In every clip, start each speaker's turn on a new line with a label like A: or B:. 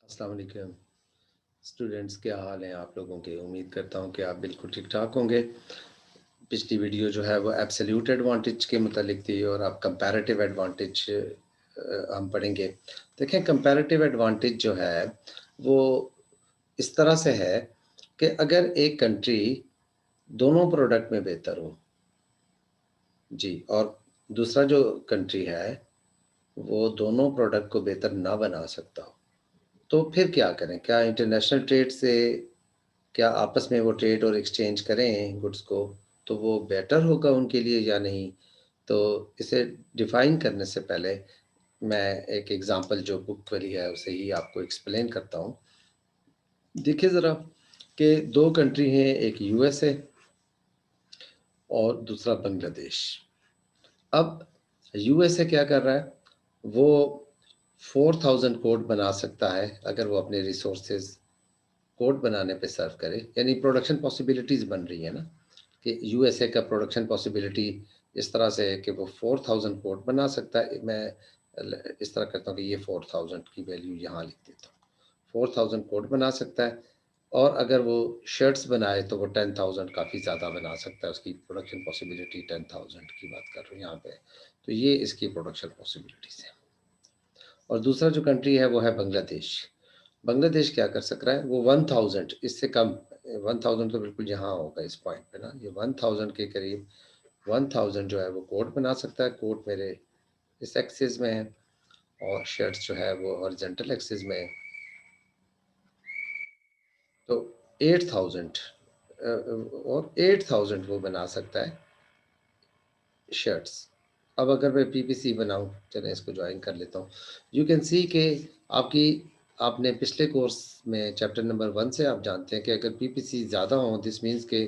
A: अस्सलाम वालेकुम स्टूडेंट्स, क्या हाल हैं आप लोगों के। उम्मीद करता हूं कि आप बिल्कुल ठीक ठाक होंगे। पिछली वीडियो जो है वो एब्सोल्यूट एडवांटेज के मुतालिक थी और अब कंपैरेटिव एडवांटेज हम पढ़ेंगे। देखें, कंपैरेटिव एडवांटेज जो है वो इस तरह से है कि अगर एक कंट्री दोनों प्रोडक्ट में बेहतर हो जी, और दूसरा जो कंट्री है वो दोनों प्रोडक्ट को बेहतर ना बना सकता हो, तो फिर क्या करें। क्या इंटरनेशनल ट्रेड से, क्या आपस में वो ट्रेड और एक्सचेंज करें गुड्स को, तो वो बेटर होगा उनके लिए या नहीं। तो इसे डिफ़ाइन करने से पहले मैं एक एग्ज़ाम्पल जो बुक वाली है उसे ही आपको एक्सप्लेन करता हूँ। देखिए ज़रा कि दो कंट्री हैं, एक यूएसए और दूसरा बांग्लादेश। अब यूएसए क्या कर रहा है, वो 4000 कोड बना सकता है अगर वो अपने रिसोर्सेज कोड बनाने पे सर्व करे, यानी प्रोडक्शन पॉसिबिलिटीज़ बन रही है ना, कि यूएसए का प्रोडक्शन पॉसिबिलिटी इस तरह से है कि वो 4000 कोड बना सकता है। मैं इस तरह करता हूँ कि ये 4000 की वैल्यू यहाँ लिख देता हूँ। 4000 कोड बना सकता है, और अगर वो शर्ट्स बनाए तो वो 10,000 काफ़ी ज़्यादा बना सकता है। उसकी प्रोडक्शन पॉसिबिलिटी 10,000 की बात कर रहे हैं यहाँ पे। तो ये इसकी प्रोडक्शन पॉसिबिलिटीज़ है। और दूसरा जो कंट्री है वो है बांग्लादेश। बांग्लादेश क्या कर सक रहा है, वो 1000 इससे कम, 1000 तो बिल्कुल यहाँ होगा इस पॉइंट पे ना, ये 1000 के करीब 1000 जो है वो कोट बना सकता है। कोट मेरे इस एक्सिस में है और शर्ट्स जो है वो हॉरिजॉन्टल एक्सिस में है। तो 8000 और 8000 वो बना सकता है शर्ट्स। अब अगर मैं पीपीसी बनाऊं, चलें इसको ज्वाइन कर लेता हूँ। यू कैन सी कि आपकी, आपने पिछले कोर्स में चैप्टर नंबर 1 से आप जानते हैं कि अगर पीपीसी ज़्यादा हो, दिस मीन्स के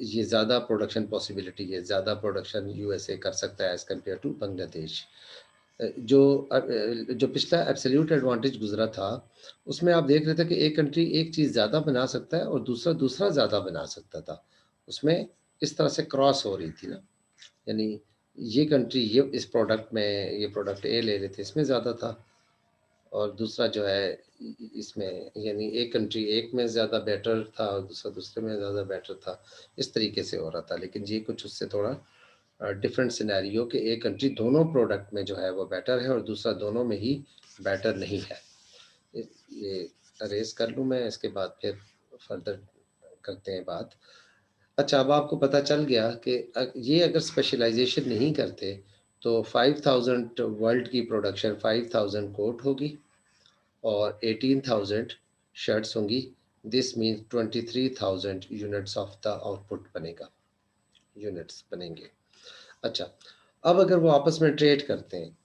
A: ये ज़्यादा प्रोडक्शन पॉसिबिलिटी है, ज़्यादा प्रोडक्शन यूएसए कर सकता है एज़ कम्पेयर टू बांग्लादेश। जो पिछला एब्सोल्यूट एडवांटेज गुजरा था उसमें आप देख रहे थे कि एक कंट्री एक चीज़ ज़्यादा बना सकता है और दूसरा दूसरा ज़्यादा बना सकता था। उसमें इस तरह से क्रॉस हो रही थी ना, यानी ये कंट्री ये इस प्रोडक्ट में ये प्रोडक्ट ए ले रहे थे, इसमें ज़्यादा था, और दूसरा जो है इसमें, यानी एक कंट्री एक में ज़्यादा बेटर था और दूसरा दूसरे में ज़्यादा बेटर था। इस तरीके से हो रहा था। लेकिन ये कुछ उससे थोड़ा डिफरेंट सिनेरियो कि एक कंट्री दोनों प्रोडक्ट में जो है वो बेटर है और दूसरा दोनों में ही बेटर नहीं है। ये अरेज कर लूँ मैं, इसके बाद फिर फर्दर करते हैं बात। अच्छा, अब आपको पता चल गया कि ये अगर स्पेशलाइजेशन नहीं करते तो 5000 वर्ल्ड की प्रोडक्शन 5000 कोट होगी और 18,000 शर्ट्स होंगी। This means 23,000 units of the output बनेगा, यूनिट्स बनेंगे। अच्छा, अब अगर वो आपस में ट्रेड करते हैं,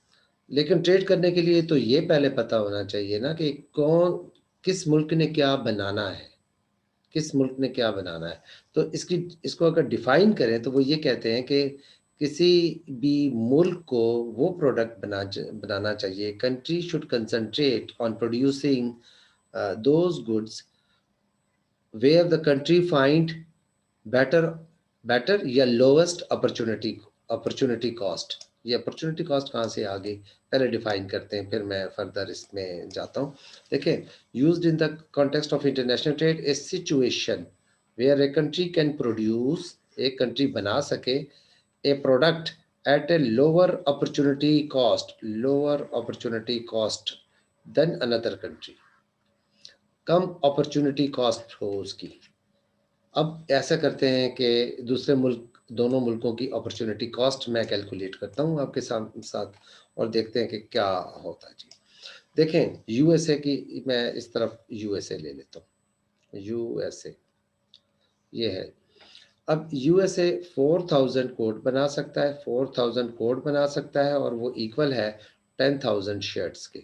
A: लेकिन ट्रेड करने के लिए तो ये पहले पता होना चाहिए ना कि कौन, किस मुल्क ने क्या बनाना है, किस मुल्क ने क्या बनाना है। तो इसको अगर डिफाइन करें तो वो ये कहते हैं कि किसी भी मुल्क को वो प्रोडक्ट बनाना चाहिए। Country should concentrate on producing those goods where the country find better better या लोवेस्ट अपॉर्चुनिटी कॉस्ट। ये अपॉर्चुनिटी कॉस्ट कहाँ से आ गई, पहले डिफाइन करते हैं, फिर मैं फर्दर इसमें जाता हूँ। देखें, used in the context of international trade a situation where a country can produce, एक कंट्री बना सके a product at a lower opportunity cost than another country, कम अपॉर्चुनिटी कॉस्ट हो उसकी। अब ऐसा करते हैं कि दूसरे मुल्क, दोनों मुल्कों की अपॉर्चुनिटी कॉस्ट मैं कैलकुलेट करता हूँ आपके साथ और देखते हैं कि क्या होता है जी। देखें, यूएसए की, मैं इस तरफ यूएसए ले लेता हूँ। यूएसए ये है। अब यूएसए 4000 कोड बना सकता है, 4000 कोड बना सकता है और वो इक्वल है 10,000 शर्ट्स के।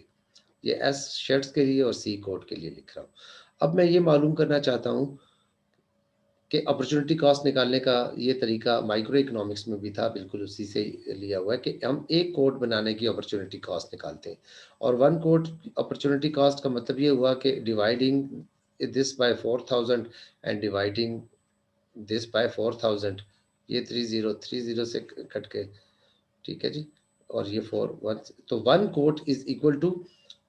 A: ये एस शर्ट्स के लिए और सी कोड के लिए लिख रहा हूँ। अब मैं ये मालूम करना चाहता हूँ कि अपॉर्चुनिटी कॉस्ट निकालने का ये तरीका माइक्रो इकोनॉमिक्स में भी था, बिल्कुल उसी से लिया हुआ है कि हम एक कोड बनाने की अपॉर्चुनिटी कॉस्ट निकालते हैं। और वन कोड अपॉर्चुनिटी कॉस्ट का मतलब ये हुआ कि dividing this by 4000 and dividing this by 4000, ये 30 से कट के, ठीक है जी, और ये 4 1, तो one coat is equal to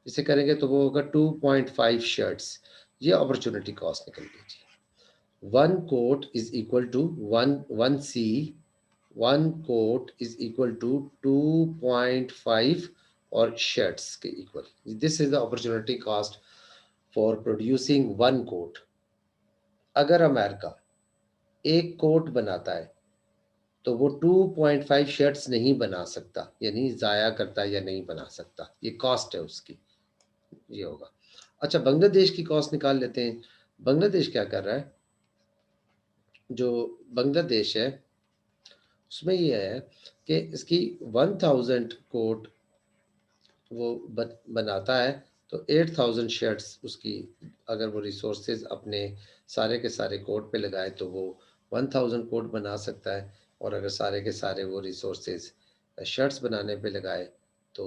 A: इसे करेंगे तो वो होगा 2.5 शर्ट्स। ये अपॉर्चुनिटी कॉस्ट निकल गई जी। One coat is equal to one C, one coat is equal to 2.5 और शर्ट्स के इक्वल। This is the opportunity cost for producing one coat. अगर अमेरिका एक कोट बनाता है तो वो 2.5 शर्ट्स नहीं बना सकता, यानी ज़ाया करता है या नहीं बना सकता, ये कॉस्ट है उसकी, ये होगा। अच्छा, बांग्लादेश की कॉस्ट निकाल लेते हैं। बांग्लादेश क्या कर रहा है, जो बांग्लादेश है उसमें ये है कि इसकी 1000 कोट वो बनाता है तो 8000 शर्ट्स उसकी, अगर वो रिसोर्सेज अपने सारे के सारे कोड पे लगाए तो वो 1000 कोड बना सकता है। और अगर सारे के सारे वो रिसोर्सेज शर्ट्स बनाने पे लगाए तो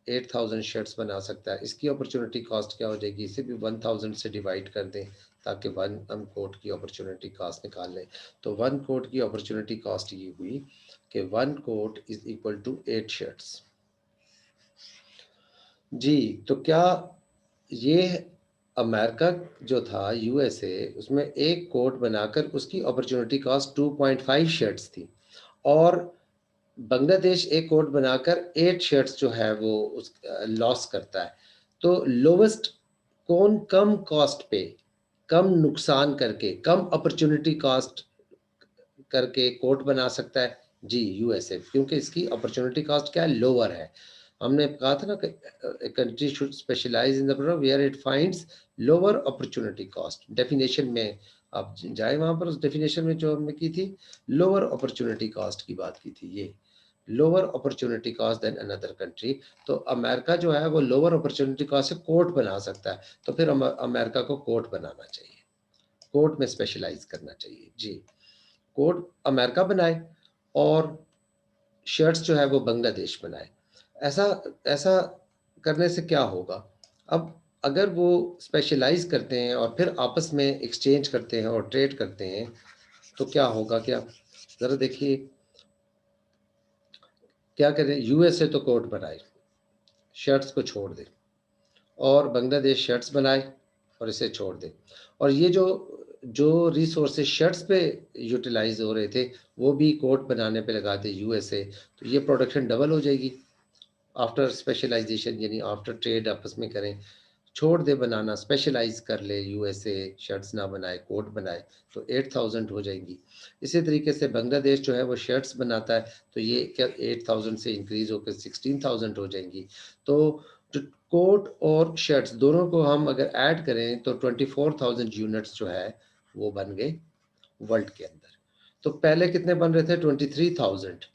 A: 8000 शर्ट्स बना सकता है। इसकी अपॉर्चुनिटी कॉस्ट क्या हो जाएगी, इसे भी 1000 से डिवाइड कर दें ताकि वन कोड की अपॉर्चुनिटी कॉस्ट निकाल लें। तो वन कोड की अपॉर्चुनिटी कॉस्ट ये हुई कि one coat is equal to 8 shirts जी। तो क्या ये अमेरिका जो था, यूएसए, उसमें एक कोट बनाकर उसकी अपॉर्चुनिटी कॉस्ट 2.5 शर्ट्स थी, और बांग्लादेश एक कोट बनाकर 8 शर्ट्स जो है वो उस लॉस करता है। तो लोवेस्ट कौन कम कॉस्ट पे, कम नुकसान करके, कम अपॉर्चुनिटी कॉस्ट करके कोट बना सकता है जी, यूएसए, क्योंकि इसकी अपॉर्चुनिटी कॉस्ट क्या है, लोअर है। हमने कहा था ना कि country should specialise in the product where it finds lower opportunity cost. Definition में आप जाए वहां पर, उस डेफिनेशन में जो हमने की थी, लोअर अपॉर्चुनिटी कॉस्ट की बात की थी, ये lower opportunity cost than another country. तो अमेरिका जो है वो लोअर अपॉर्चुनिटी कॉस्ट से कोट बना सकता है, तो फिर अमेरिका को कोट बनाना चाहिए, कोट में स्पेशलाइज करना चाहिए जी। कोट अमेरिका बनाए और शर्ट्स जो है वो बांग्लादेश बनाए। ऐसा ऐसा करने से क्या होगा, अब अगर वो स्पेशलाइज करते हैं और फिर आपस में एक्सचेंज करते हैं और ट्रेड करते हैं तो क्या होगा, क्या ज़रा देखिए क्या करें। यूएसए तो कोट बनाए, शर्ट्स को छोड़ दे, और बांग्लादेश शर्ट्स बनाए और इसे छोड़ दे, और ये जो जो रिसोर्सेज शर्ट्स पे यूटिलाइज हो रहे थे वो भी कोट बनाने पे लगा दे यूएसए, तो ये प्रोडक्शन डबल हो जाएगी आफ्टर स्पेशलाइजेशन, यानी आफ्टर ट्रेड आपस में करें। छोड़ दे बनाना, स्पेशलाइज कर ले, यूएसए शर्ट्स ना बनाए, कोट बनाए, तो 8000 हो जाएंगी। इसी तरीके से बांग्लादेश जो है वो शर्ट्स बनाता है तो ये क्या 8000 से इंक्रीज होकर 16000 हो जाएंगी। तो जो कोट और शर्ट्स दोनों को हम अगर ऐड करें तो 24000 यूनिट्स जो है वो बन गए वर्ल्ड के अंदर। तो पहले कितने बन रहे थे, 23000,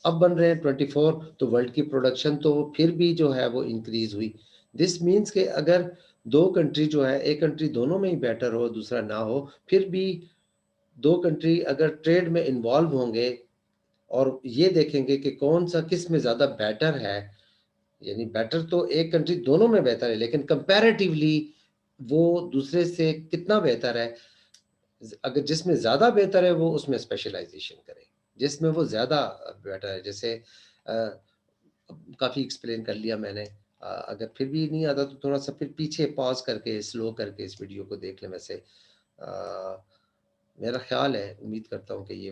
A: अब बन रहे हैं 24। तो वर्ल्ड की प्रोडक्शन तो फिर भी जो है वो इंक्रीज हुई। दिस मीन्स कि अगर दो कंट्री जो है, एक कंट्री दोनों में ही बेटर हो दूसरा ना हो, फिर भी दो कंट्री अगर ट्रेड में इन्वॉल्व होंगे और ये देखेंगे कि कौन सा किस में ज़्यादा बेटर है, यानी बेटर तो एक कंट्री दोनों में बेहतर है लेकिन कंपैरेटिवली वो दूसरे से कितना बेहतर है, अगर जिसमें ज़्यादा बेहतर है वो उसमें स्पेशलाइजेशन करें, जिसमें वो ज़्यादा बेटर है। जैसे काफ़ी एक्सप्लेन कर लिया मैंने, अगर फिर भी नहीं आता तो थोड़ा सा फिर पीछे पॉज करके स्लो करके इस वीडियो को देख लें। वैसे अ, मेरा ख्याल है, उम्मीद करता हूँ कि ये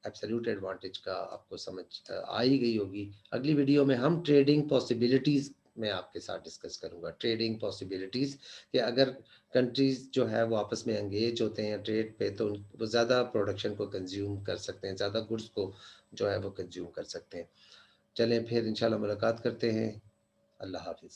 A: एब्सोल्यूट एडवांटेज का आपको समझ आ ही गई होगी। अगली वीडियो में हम ट्रेडिंग पॉसिबिलिटीज़ मैं आपके साथ डिस्कस करूँगा, ट्रेडिंग पॉसिबिलिटीज़, कि अगर कंट्रीज़ जो है वो आपस में एंगेज होते हैं ट्रेड पे तो वो ज़्यादा प्रोडक्शन को कंज्यूम कर सकते हैं, ज़्यादा गुड्स को जो है वो कंज्यूम कर सकते हैं। चलें फिर इंशाल्लाह मुलाकात करते हैं। अल्लाह हाफ़िज़।